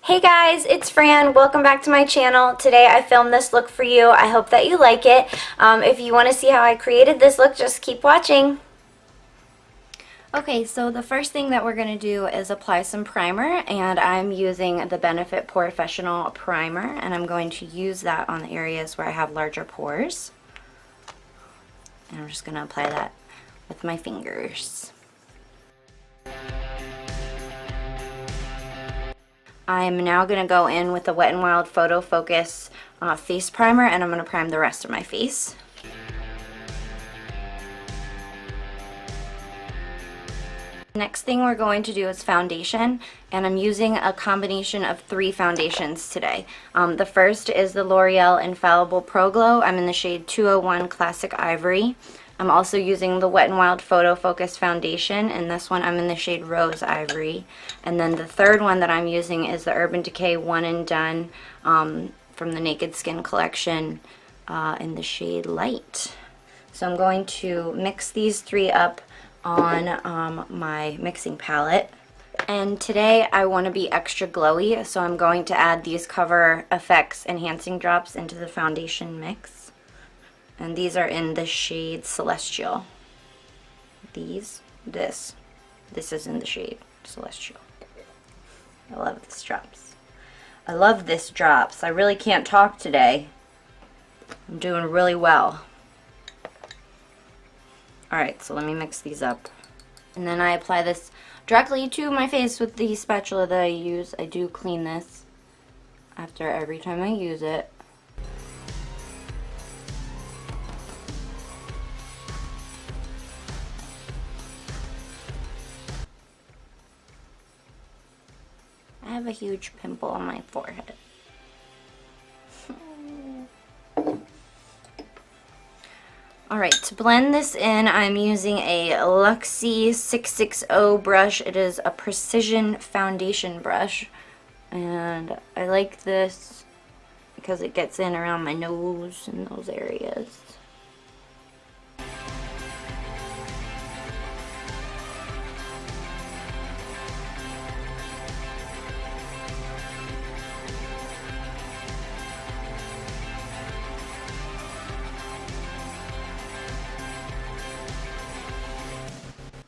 Hey guys, it's Fran. Welcome back to my channel. Today I filmed this look for you. I hope that you like it. If you want to see how I created this look, just keep watching. Okay, so the first thing that we're going to do is apply some primer, and I'm using the Benefit Professional Primer, and I'm going to use that on the areas where I have larger pores. And I'm just going to apply that with my fingers. I'm now going to go in with the Wet n Wild Photo Focus face primer, and I'm going to prime the rest of my face. Next thing we're going to do is foundation, and I'm using a combination of 3 foundations today. The first is the L'Oreal Infallible Pro Glow. I'm in the shade 201 Classic Ivory. I'm also using the Wet n Wild Photo Focus Foundation, and this one I'm in the shade Rose Ivory. And then the third one that I'm using is the Urban Decay One and Done from the Naked Skin collection in the shade Light. So I'm going to mix these 3 up on my mixing palette. And today I want to be extra glowy, so I'm going to add these Cover FX Enhancing Drops into the foundation mix. And these are in the shade Celestial. This is in the shade Celestial. I love this drops. I love this drops. I really can't talk today. I'm doing really well. Alright, so let me mix these up. And then I apply this directly to my face with the spatula that I use. I do clean this after every time I use it. I have a huge pimple on my forehead. Alright, to blend this in, I'm using a Luxie 660 brush. It is a precision foundation brush. And I like this because it gets in around my nose and those areas.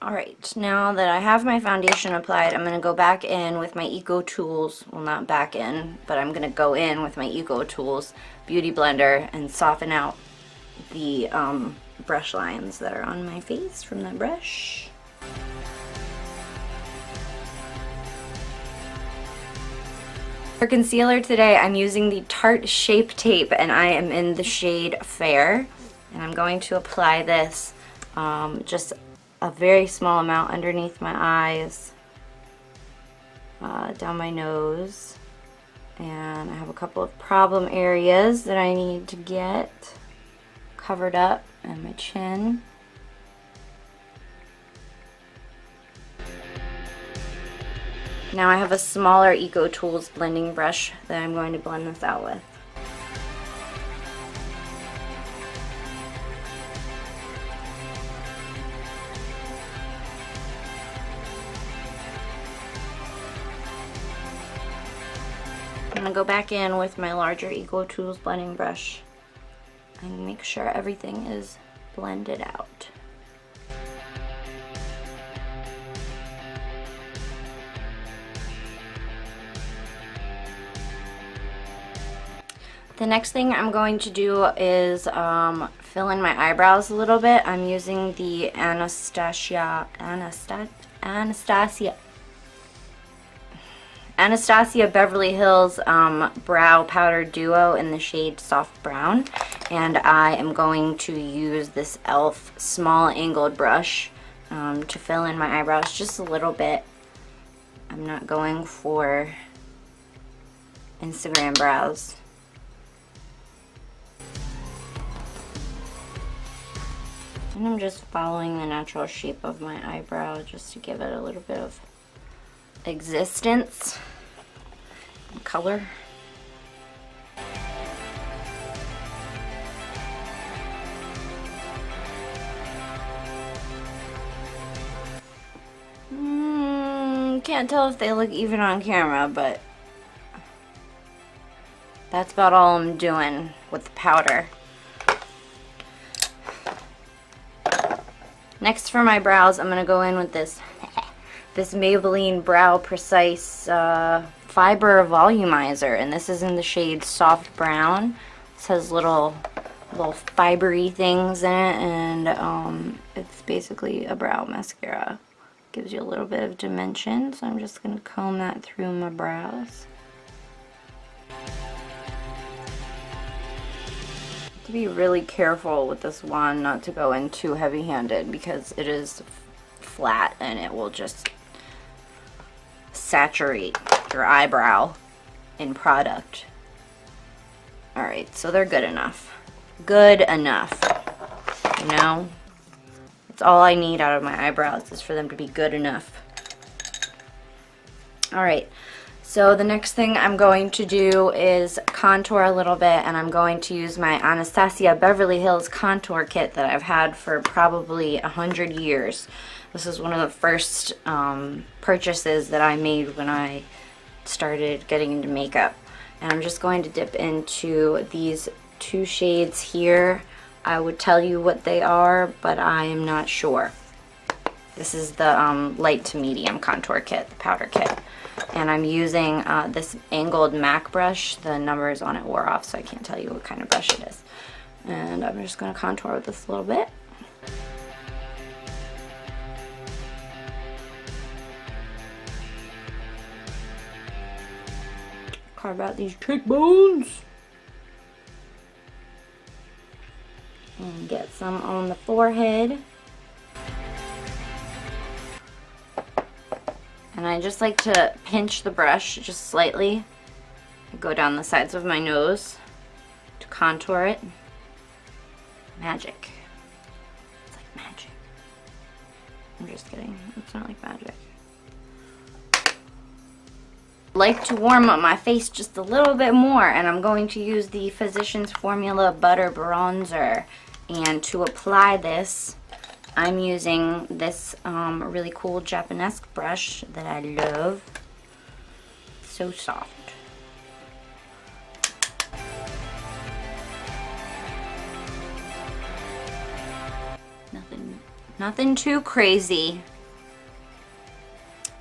Alright, now that I have my foundation applied, I'm going to go back in with my Eco Tools, well not back in, but I'm going to go in with my Eco Tools Beauty Blender and soften out the brush lines that are on my face from that brush. For concealer today, I'm using the Tarte Shape Tape, and I am in the shade Fair. And I'm going to apply this just a very small amount underneath my eyes, down my nose, and I have a couple of problem areas that I need to get covered up, and my chin. Now I have a smaller Eco Tools blending brush that I'm going to blend this out with. I'm going to go back in with my larger Eco Tools blending brush and make sure everything is blended out. The next thing I'm going to do is fill in my eyebrows a little bit. I'm using the Anastasia Beverly Hills Brow Powder Duo in the shade Soft Brown, and I am going to use this e.l.f. small angled brush to fill in my eyebrows just a little bit. I'm not going for Instagram brows. And I'm just following the natural shape of my eyebrow just to give it a little bit of existence and color. Can't tell if they look even on camera, but That's about all I'm doing with the powder. Next for my brows, I'm going to go in with this Maybelline Brow Precise Fiber Volumizer, and this is in the shade Soft Brown. This has little fibery things in it, and it's basically a brow mascara. Gives you a little bit of dimension, so I'm just going to comb that through my brows. To be really careful with this wand not to go in too heavy-handed, because it is flat and it will just saturate your eyebrow in product. Alright, so they're good enough. Good enough. You know? That's all I need out of my eyebrows, is for them to be good enough. Alright, so the next thing I'm going to do is contour a little bit, and I'm going to use my Anastasia Beverly Hills contour kit that I've had for probably 100 years. This is one of the first purchases that I made when I started getting into makeup. And I'm just going to dip into these two shades here. I would tell you what they are, but I am not sure. This is the light to medium contour kit, the powder kit. And I'm using this angled MAC brush. The numbers on it wore off, so I can't tell you what kind of brush it is. And I'm just going to contour with this a little bit. Carve out these cheekbones. And get some on the forehead. And I just like to pinch the brush just slightly. Go down the sides of my nose to contour it. Magic. It's like magic. I'm just kidding. It's not like magic. I like to warm up my face just a little bit more, and I'm going to use the Physicians Formula Butter Bronzer. And to apply this, I'm using this really cool Japanesque brush that I love. So soft. Nothing too crazy.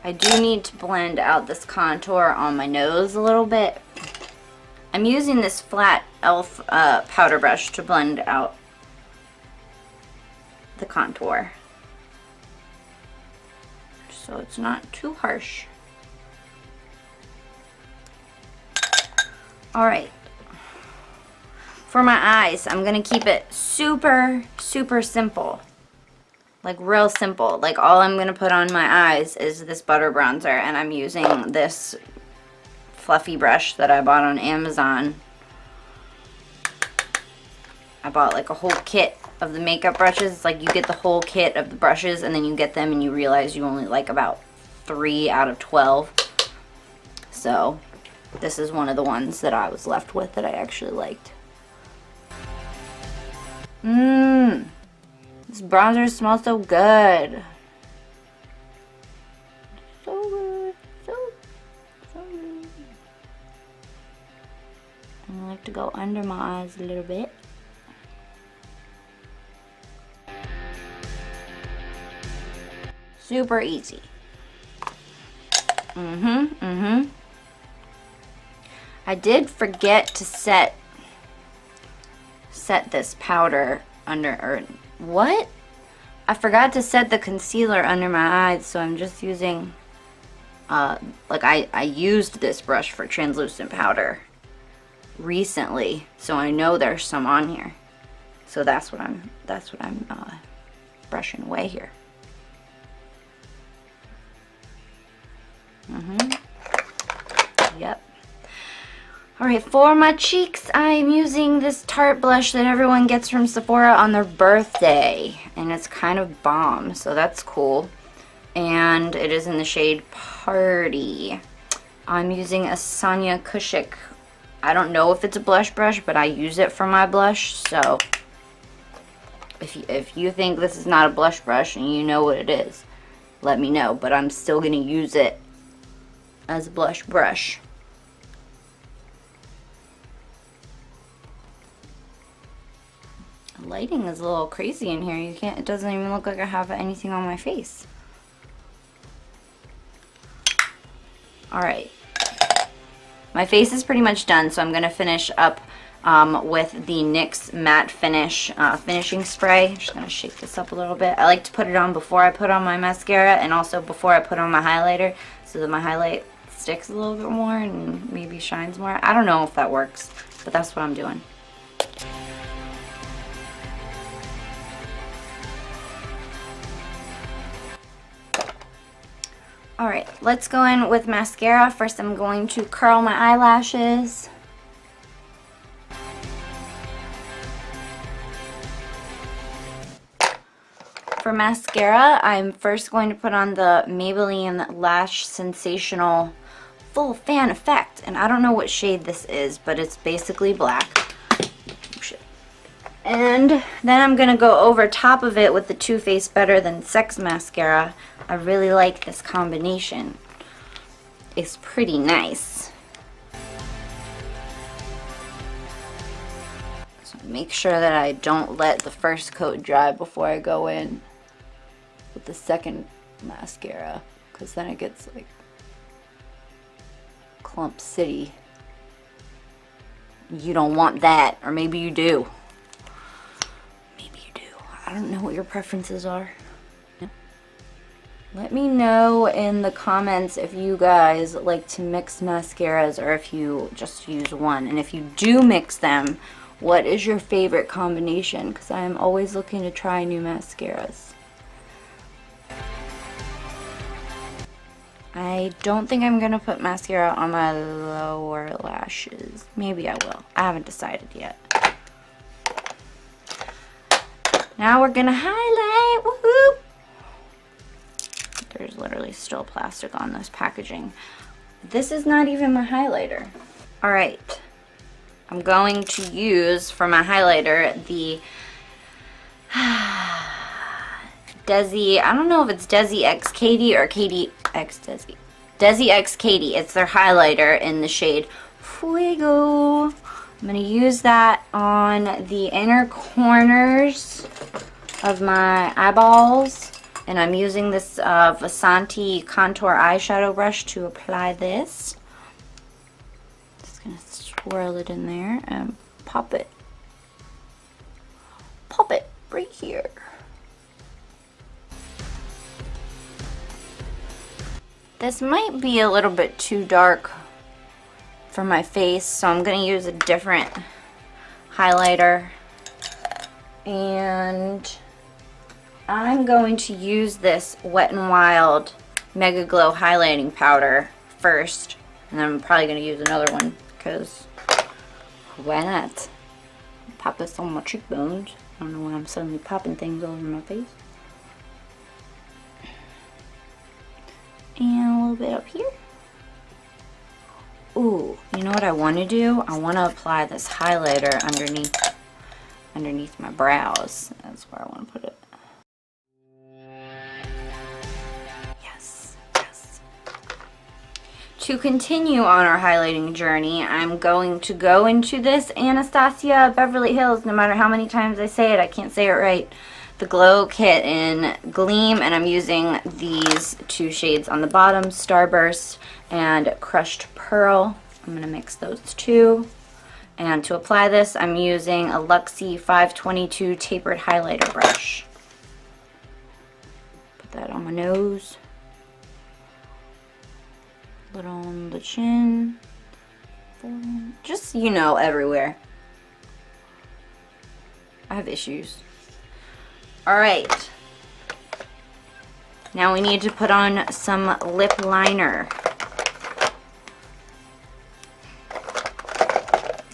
I do need to blend out this contour on my nose a little bit. I'm using this flat e.l.f. powder brush to blend out the contour, so it's not too harsh. Alright, for my eyes, I'm gonna keep it super simple, like real simple. Like all I'm gonna put on my eyes is this butter bronzer, and I'm using this fluffy brush that I bought on Amazon. I bought like a whole kit of the makeup brushes. It's like you get the whole kit of the brushes, and then you get them and you realize you only like about 3 out of 12. So this is one of the ones that I was left with that I actually liked. This bronzer smells so good. So good. So good. I like to go under my eyes a little bit. Super easy. I did forget to set this powder under, or what? I forgot to set the concealer under my eyes, so I'm just using, like I used this brush for translucent powder recently, so I know there's some on here. So that's what I'm brushing away here. Yep. Alright, for my cheeks, I'm using this Tarte blush that everyone gets from Sephora on their birthday. And it's kind of bomb, so that's cool. And it is in the shade Party. I'm using a Sonia Kashuk. I don't know if it's a blush brush, but I use it for my blush. So if you think this is not a blush brush and you know what it is, let me know. But I'm still going to use it as a blush brush. lighting is a little crazy in here. It doesn't even look like I have anything on my face. Alright. My face is pretty much done, so I'm going to finish up with the NYX Matte Finish finishing spray. I'm just going to shake this up a little bit. I like to put it on before I put on my mascara and also before I put on my highlighter so that my highlight sticks a little bit more and maybe shines more. I don't know if that works, but that's what I'm doing. Alright, let's go in with mascara. First I'm going to curl my eyelashes. For mascara, I'm first going to put on the Maybelline Lash Sensational Full Fan Effect. And I don't know what shade this is, but it's basically black. Oh, shit. And then I'm going to go over top of it with the Too Faced Better Than Sex mascara. I really like this combination. It's pretty nice. So make sure that I don't let the first coat dry before I go in with the second mascara, because then it gets like Clump City. You don't want that, or maybe you do. Maybe you do. I don't know what your preferences are. Let me know in the comments if you guys like to mix mascaras or if you just use one. And if you do mix them, what is your favorite combination? Because I am always looking to try new mascaras. I don't think I'm going to put mascara on my lower lashes. Maybe I will. I haven't decided yet. Now we're going to highlight. Woohoo! There's literally still plastic on this packaging. This is not even my highlighter. Alright. I'm going to use for my highlighter the Desi, I don't know if it's Desi X Katy or Katy X Desi. Desi X Katy. It's their highlighter in the shade Fuego. I'm going to use that on the inner corners of my eyeballs. And I'm using this Vasanti contour eyeshadow brush to apply this. Just going to swirl it in there and pop it. Pop it right here. This might be a little bit too dark for my face, so I'm going to use a different highlighter. And I'm going to use this Wet n Wild Mega Glow highlighting powder first, and then I'm probably going to use another one because why not? Pop this on my cheekbones. I don't know why I'm suddenly popping things all over my face. And a little bit up here. Ooh, you know what I want to do? I want to apply this highlighter underneath my brows. That's where I want to put it. Yes, yes. To continue on our highlighting journey, I'm going to go into this Anastasia Beverly Hills. No matter how many times I say it, I can't say it right. The Glow Kit in Gleam, and I'm using these two shades on the bottom, Starburst and Crushed Pearl. I'm going to mix those two. And to apply this, I'm using a Luxie 522 tapered highlighter brush. Put that on my nose. A little on the chin. Just, you know, everywhere. I have issues. Alright. Now we need to put on some lip liner.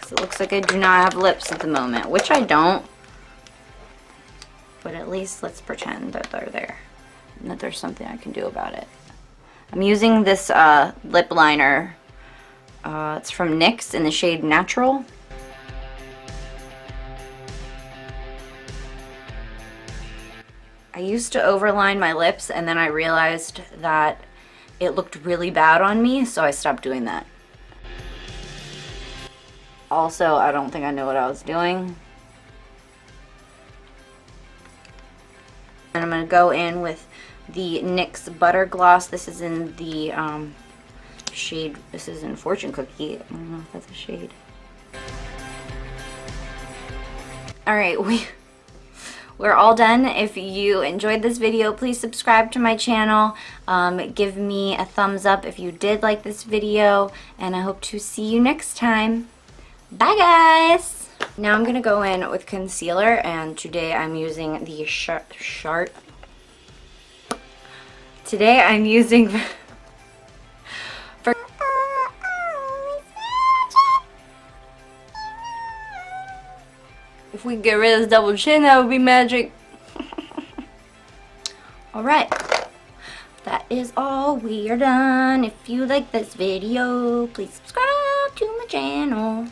It looks like I do not have lips at the moment, which I don't. But at least let's pretend that they're there and that there's something I can do about it. I'm using this lip liner. It's from NYX in the shade Natural. I used to overline my lips and then I realized that it looked really bad on me, so I stopped doing that. Also, I don't think I knew what I was doing. go in with the NYX Butter Gloss. This is in the shade, this is in Fortune Cookie. I don't know if that's a shade. Alright, we're all done. If you enjoyed this video, please subscribe to my channel. Give me a thumbs up if you did like this video, and I hope to see you next time. Bye guys! Now I'm going to go in with concealer, and today I'm using the Today I'm using If we get rid of this double chin, that would be magic. Alright. That is all. We are done. If you like this video, please subscribe to my channel.